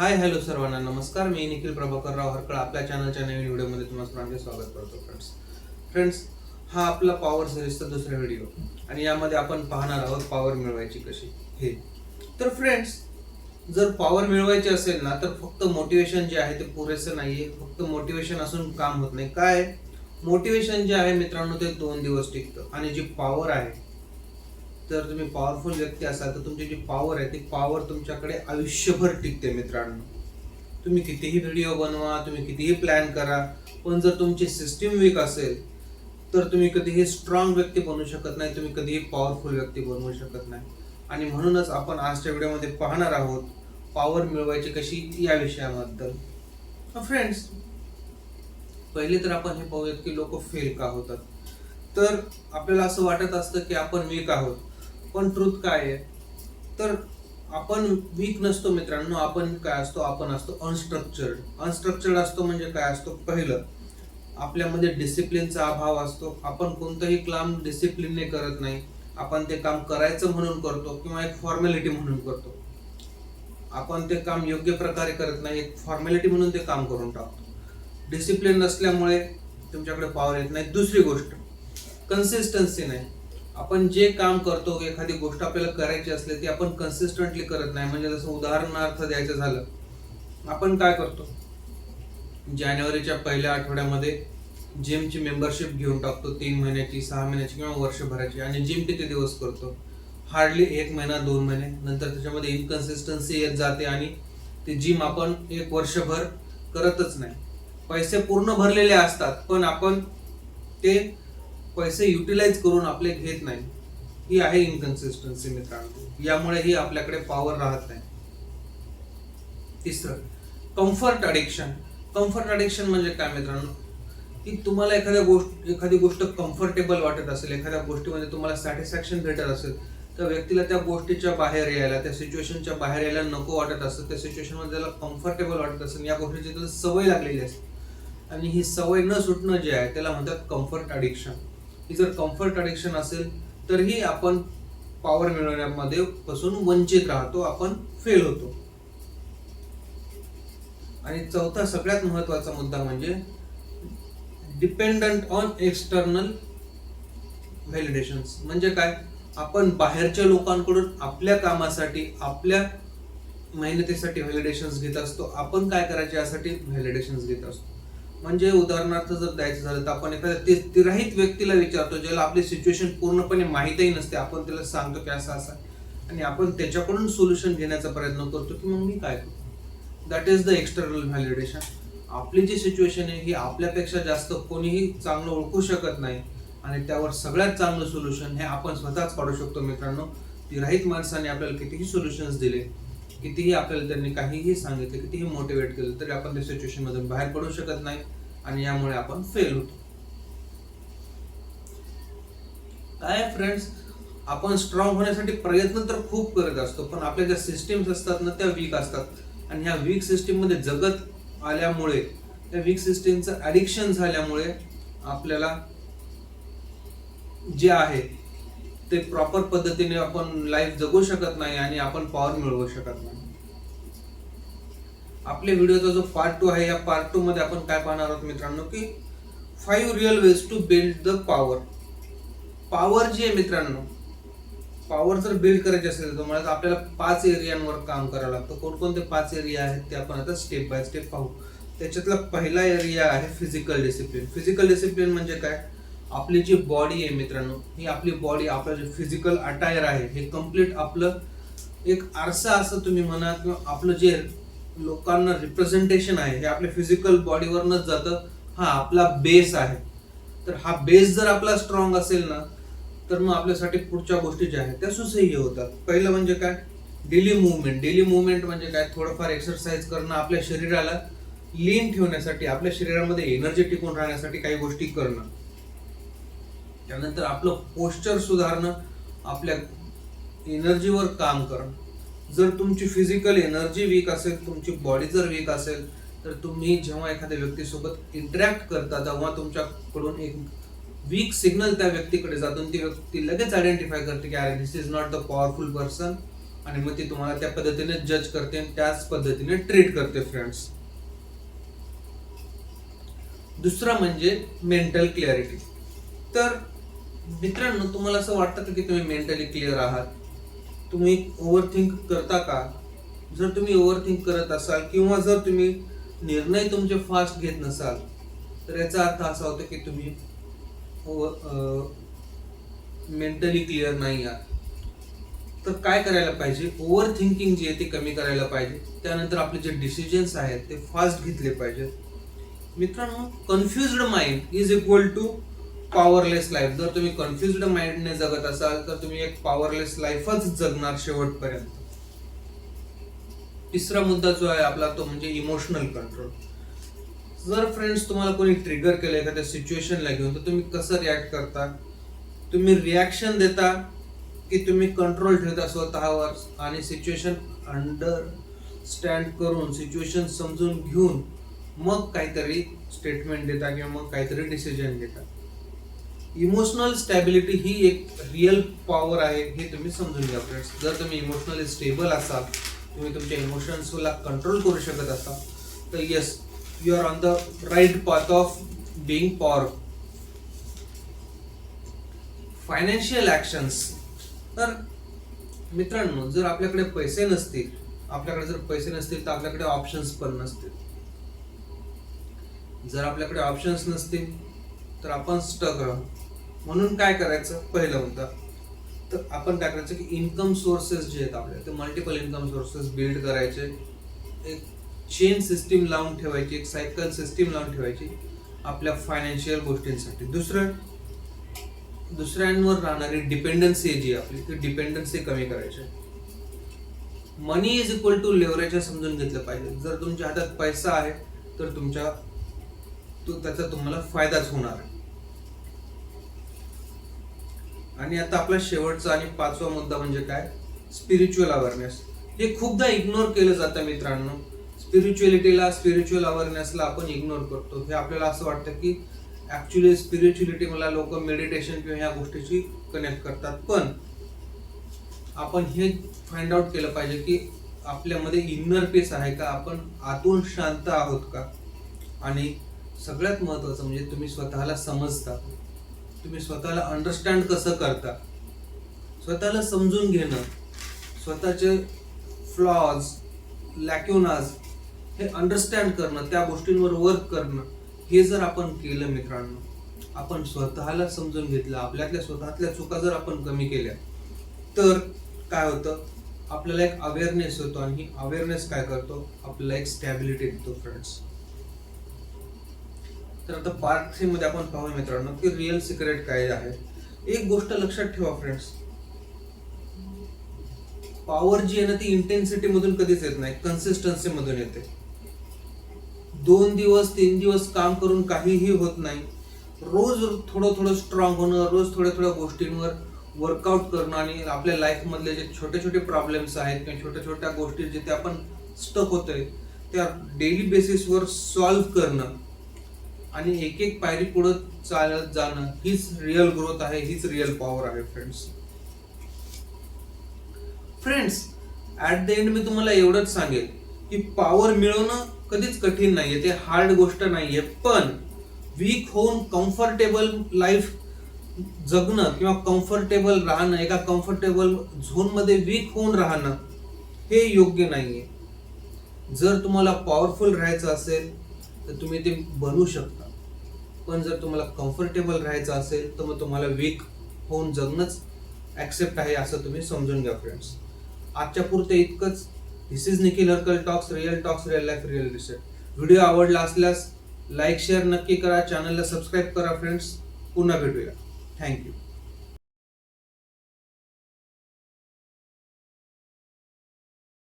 Hi hello सर्वांना नमस्कार. मी निखिल प्रभाकरराव हरकळ आपल्या चॅनलच्या नवीन व्हिडिओमध्ये तुम्हा सर्वांचे स्वागत करतो. फ्रेंड्स, हा आपला पॉवर सिरीजचा दुसरा व्हिडिओ आणि यामध्ये आपण पाहणार आहोत पॉवर मिळवायची कशी हे. तर फ्रेंड्स, जर पॉवर मिळवायची असेल ना तर फक्त मोटिवेशन जे आहे ते पुरेसं नाहीये. फक्त मोटिवेशन असून काम होत नाही. काय मोटिवेशन जे आहे मित्रांनो ते 2 दिवस टिकतं आणि जी पॉवर आहे, जर तुम्ही पॉवरफुल व्यक्ती असाल तर तुमची जी पॉवर आहे ती पॉवर तुमच्याकडे आयुष्यभर टिकते. मित्रांनो, तुम्ही कितीही व्हिडिओ बनवा, तुम्ही कितीही प्लॅन करा, पण जर तुमची सिस्टीम वीक असेल तर तुम्ही कधीही स्ट्रॉंग व्यक्ती बनू शकत नाही, तुम्ही कधीही पॉवरफुल व्यक्ती बनवू शकत नाही. आणि म्हणूनच आपण आजच्या व्हिडिओमध्ये पाहणार आहोत पॉवर मिळवायची कशी या विषयाबद्दल. फ्रेंड्स, पहिले तर आपण हे पाहूयात की लोक फेल का होतात. तर आपल्याला असं वाटत असतं की आपण वीक आहोत, पण ट्रूथ काय आहे तर आपण वीक नसतो मित्रांनो. आपण काय असतो, आपण असतो अनस्ट्रक्चर्ड. अनस्ट्रक्चर्ड असतो म्हणजे काय असतो, पहिलं आपल्यामध्ये डिसिप्लिनचा अभाव असतो. आपण कोणतंही काम डिसिप्लिनने करत नाही, आपण ते काम करायचं म्हणून करतो किंवा एक फॉर्मॅलिटी म्हणून करतो. आपण ते काम योग्य प्रकारे करत नाही, एक फॉर्मॅलिटी म्हणून ते काम करून टाकतो. डिसिप्लिन नसल्यामुळे तुमच्याकडे पॉवर येत नाही. दुसरी गोष्ट कन्सिस्टन्सी नाही. आपण जे काम करतो, एखादी गोष्ट आपल्याला करायची असली ती आपण कन्सिस्टंटली करत नाही. म्हणजे जसं उदाहरणार्थ द्यायचं झालं, आपण काय करतो, जानेवारीच्या पहिल्या आठवड्यामध्ये जिमची मेंबरशिप घेऊन टाकतो, 3 महिन्याची, 6 महिन्याची किंवा वर्षभराची. आणि जिम किती दिवस करतो, हार्डली 1 महिना 2 महिने. नंतर त्याच्यामध्ये इनकन्सिस्टन्सी येत जाते आणि ती जिम आपण 1 वर्षभर करतच नाही. पैसे पूर्ण भरलेले असतात पण आपण ते पैसे युटिलाइज करून आपले घेत नाही. ही आहे इनकन्सिस्टन्सी मित्रांनो. यामुळे ही आपल्याकडे पॉवर राहत नाही. तिसरं, कम्फर्ट अडिक्शन. कम्फर्ट अडिक्शन म्हणजे काय मित्रांनो, की तुम्हाला एखादी गोष्ट कम्फर्टेबल वाटत असेल, एखाद्या गोष्टीमध्ये तुम्हाला सॅटिस्फॅक्शन भेटत असेल, त्या व्यक्तीला त्या गोष्टीच्या बाहेर यायला, त्या सिच्युएशनच्या बाहेर यायला नको वाटत असतं. त्या सिच्युएशनमध्ये त्याला कम्फर्टेबल वाटत असेल, या गोष्टीची त्याला सवय लागलेली असते आणि ही सवय न सुटणं जे आहे त्याला म्हणतात कम्फर्ट अडिक्शन. ही जर कम्फर्ट अडिक्शन असेल तरीही आपण पॉवर मिळवण्यामध्ये पासून वंचित राहतो, आपण फेल होतो. आणि चौथा सगळ्यात महत्वाचा मुद्दा म्हणजे डिपेंडंट ऑन एक्सटर्नल व्हॅलिडेशन्स. म्हणजे काय, आपण बाहेरच्या लोकांकडून आपल्या कामासाठी, आपल्या मेहनतीसाठी व्हॅलिडेशन्स घेत असतो. आपण काय करायचे यासाठी व्हॅलिडेशन्स घेत असतो. म्हणजे उदाहरणार्थ जर द्यायचं झालं तर आपण एखाद्या तिराहित व्यक्तीला विचारतो, ज्याला आपली सिच्युएशन पूर्णपणे माहीतही नसते. आपण त्याला सांगतो की असं असं, आणि आपण त्याच्याकडून सोल्युशन घेण्याचा प्रयत्न करतो की मग मी काय करू. That is the external validation. आपली जी सिच्युएशन आहे ही आपल्यापेक्षा जास्त कोणीही चांगलं ओळखू शकत नाही आणि त्यावर सगळ्यात चांगलं सोल्युशन हे आपण स्वतःच काढू शकतो. मित्रांनो, तिराहित माणसाने आपल्याला कितीही सोल्युशन्स दिले, कितीही आपल्याला त्यांनी काहीही सांगितलं, कितीही मोटिवेट केलं, तरी आपण त्या सिच्युएशन मधून बाहेर पडू शकत नाही आणि यामुळे आपण फेल होतो. काय फ्रेंड्स, आपण स्ट्रॉंग होण्यासाठी प्रयत्न तर खूप करत असतो, पण आपल्या ज्या सिस्टीम्स असतात ना त्या वीक असतात आणि ह्या वीक सिस्टीम मध्ये जगत आल्यामुळे, त्या वीक सिस्टीमचं ऍडिक्शन झाल्यामुळे आपल्याला जे आहे ते प्रॉपर पद्धतीने आपण लाईफ जगू शकत नाही आणि आपण पॉवर मिळवू शकत नाही. आपल्या व्हिडिओचा जो पार्ट 2 आहे, या पार्ट 2 मध्ये आपण काय पाहणार आहोत मित्रांनो, की 5 real ways to build the power. Power जी आहे मित्रांनो, पॉवर जर बिल्ड करायची असेल तर तुम्हाला आपल्याला 5 एरियांवर काम करावं लागतं. कोणकोणते 5 एरिया आहेत ते आपण आता स्टेप बाय स्टेप पाहू. त्याच्यातला पहिला एरिया आहे फिजिकल डिसिप्लिन. फिजिकल डिसिप्लिन म्हणजे काय, आपली जी बॉडी आहे मित्रांनो, ही आपली बॉडी, आपलं जे फिजिकल अटायर आहे हे कम्प्लीट आपलं एक आरसा असं तुम्ही म्हणा, किंवा आपलं जे लोकांना रिप्रेझेंटेशन आहे हे आपल्या फिजिकल बॉडीवरनच जातं. हा आपला बेस आहे. तर हा बेस जर आपला स्ट्रॉंग असेल ना तर मग आपल्यासाठी पुढच्या गोष्टी ज्या आहेत त्या सुसह्य होतात. पहिलं म्हणजे काय, डेली मूवमेंट. डेली मूवमेंट म्हणजे काय, थोडंफार एक्सरसाइज करणं, आपल्या शरीराला लीन ठेवण्यासाठी, आपल्या शरीरामध्ये एनर्जी टिकून राहण्यासाठी काही गोष्टी करणं. त्यानंतर आपलं पोस्चर सुधारणं, आपल्या एनर्जीवर काम करणं. जर तुमची फिजिकल एनर्जी वीक असेल, तुमची बॉडी जर वीक असेल, तर तुम्ही जेव्हा एखाद्या व्यक्तीसोबत इंटरॅक्ट करता तेव्हा तुमच्याकडून एक वीक सिग्नल त्या व्यक्तीकडे जातो. ती व्यक्ती लगेच आयडेंटिफाय करते की अरे this is not the powerful person आणि मग ती तुम्हाला त्या पद्धतीने जज करते आणि त्याच पद्धतीने ट्रीट करते फ्रेंड्स. दुसरा म्हणजे मेंटल क्लॅरिटी. तर मित्रांनो, तुम्हाला असं वाटतं का की तुम्ही मेंटली क्लिअर आहात? तुम्ही ओव्हरथिंक करता का? जर तुम्ही ओव्हरथिंक करत असाल किंवा जर तुम्ही निर्णय तुमचे फास्ट घेत नसाल तर याचा अर्थ असा होतो की तुम्ही मेंटली क्लिअर नाही आहात. तर काय करायला पाहिजे? ओव्हर थिंकिंग जी आहे ती कमी करायला पाहिजे. त्यानंतर आपले जे डिसिजन्स आहेत ते फास्ट घेतले पाहिजेत. मित्रांनो, confused mind is equal to powerless life. जर तुम्ही कन्फ्युज्ड माइंडने जगत असाल तर तुम्ही एक पॉवरलेस लाईफच जगणार शेवटपर्यंत. तिसरा मुद्दा जो आहे आपला तो म्हणजे इमोशनल कंट्रोल. जर फ्रेंड्स तुम्हाला कोणी ट्रिगर केलं एखाद्या सिच्युएशनला घेऊन तर तुम्ही कसं रिॲक्ट करता? तुम्ही रिॲक्शन देता की तुम्ही कंट्रोल ठेवता स्वतःवर आणि सिच्युएशन अंडरस्टँड करून, सिच्युएशन समजून घेऊन मग काहीतरी स्टेटमेंट देता किंवा मग काहीतरी डिसिजन घेता. इमोशनल स्टॅबिलिटी ही एक रिअल पॉवर आहे हे तुम्ही समजून घ्या फ्रेंड्स. जर तुम्ही इमोशनली स्टेबल असाल, तुम्ही तुमच्या इमोशन्सला कंट्रोल करू शकत असाल तर yes, you are on the right path of being powerful. Financial actions. तर मित्रांनो, जर आपल्याकडे पैसे नसतील तर आपल्याकडे ऑप्शन्स पण नसतील. जर आपल्याकडे ऑप्शन्स नसतील तर आपण स्टक राहू. म्हणून काय करायचं? पहिला मुद्दा तर आपण काय करायचं की इन्कम सोर्सेस जे आहेत आपले ते मल्टिपल इन्कम सोर्सेस बिल्ड करायचे. एक चेन सिस्टीम लावून ठेवायची, एक सायकल सिस्टीम लावून ठेवायची आपल्या फायनान्शियल गोष्टींसाठी. दुसऱ्यांवर राहणारी डिपेंडन्सी जी आपली ती डिपेंडन्सी कमी करायची. मनी इज इक्वल टू लेव्हरेज समजून घेतलं पाहिजे. जर तुमच्या हातात पैसा आहे तर त्याचा तुम्हाला फायदाच होणार. आणि आता आपला शेवटचा आणि पाचवा मुद्दा म्हणजे काय? Spiritual awareness. हे खूपदा इग्नोर केलं जातं मित्रांनो. स्पिरिच्युअल अवेअरनेसला आपण इग्नोर करतो. हे आपल्याला असं वाटतं की ऍक्च्युली स्पिरिच्युअलिटी मला लोक मेडिटेशन किंवा ह्या गोष्टीशी कनेक्ट करतात. पण आपण हे फाइंड आउट केलं पाहिजे की आपल्यामध्ये इनर पीस आहे का? आपण आतून शांत आहोत का? आणि सगळ्यात महत्वाचं म्हणजे तुम्ही स्वतःला समजता, तुम्ही स्वतःला अंडरस्टँड कसं करता. स्वतःला समजून घेणं, स्वतःचे फ्लॉज, लॅक्युनाज हे अंडरस्टँड करणं, त्या गोष्टींवर वर्क करणं, हे जर आपण केलं मित्रांनो, आपण स्वतःला समजून घेतलं, आपल्यातल्या स्वतःतल्या चुका जर आपण कमी केल्या तर काय होतं? आपल्याला एक अवेअरनेस होतो आणि ही अवेअरनेस काय करतो? आपल्याला एक स्टॅबिलिटी देतो फ्रेंड्स. तर आता पार्ट 3 मध्ये आपण पाहूया मित्रांनो की रिअल सिक्रेट काय आहे. एक गोष्ट लक्षात ठेवा फ्रेंड्स, पॉवर जी आहे ना ती इंटेन्सिटी मधून कधीच येत नाही, कन्सिस्टन्सी मधून येते. 2 दिवस 3 दिवस काम करून काहीही होत नाही. रोज थोडं स्ट्रॉंग होणं, रोज थोड्या गोष्टींवर वर्कआउट करणं आणि आपल्या लाईफ मधले जे छोटे प्रॉब्लेम्स आहेत किंवा छोट्या गोष्टी जिथे आपण स्टक होतोय त्या डेली बेसिसवर सॉल्व्ह करणं आणि एक पायरी पुढे चालत जाणं, हीच रिअल ग्रोथ आहे, हीच रिअल पॉवर आहे friends. At the and me तुम्हाला एवढंच सांगेल की पॉवर मिळवणं कधीच कठीण नाहीये, ते हार्ड गोष्ट नाहीये. पण वीक होऊन कम्फर्टेबल लाईफ जगणं किंवा कम्फर्टेबल राहणं, एका कम्फर्टेबल झोन मध्ये वीक होऊन राहणं हे योग्य नाहीये. जर तुम्हाला पॉवरफुल राहायचं असेल तर तुम्ही ते बनवू शकता. पण जर तुम्हाला कम्फर्टेबल राहायचं असेल तर मग तुम्हाला वीक होऊन जगणंच ऍक्सेप्ट आहे असं तुम्ही समजून घ्या फ्रेंड्स. आजच्या पुरते इतकंच. This is Nikhil Harkal talks, real life real reset. Video आवडला असल्यास लाईक शेअर नक्की करा, चॅनलला सबस्क्राईब करा फ्रेंड्स. पुन्हा भेटूया. थँक्यू.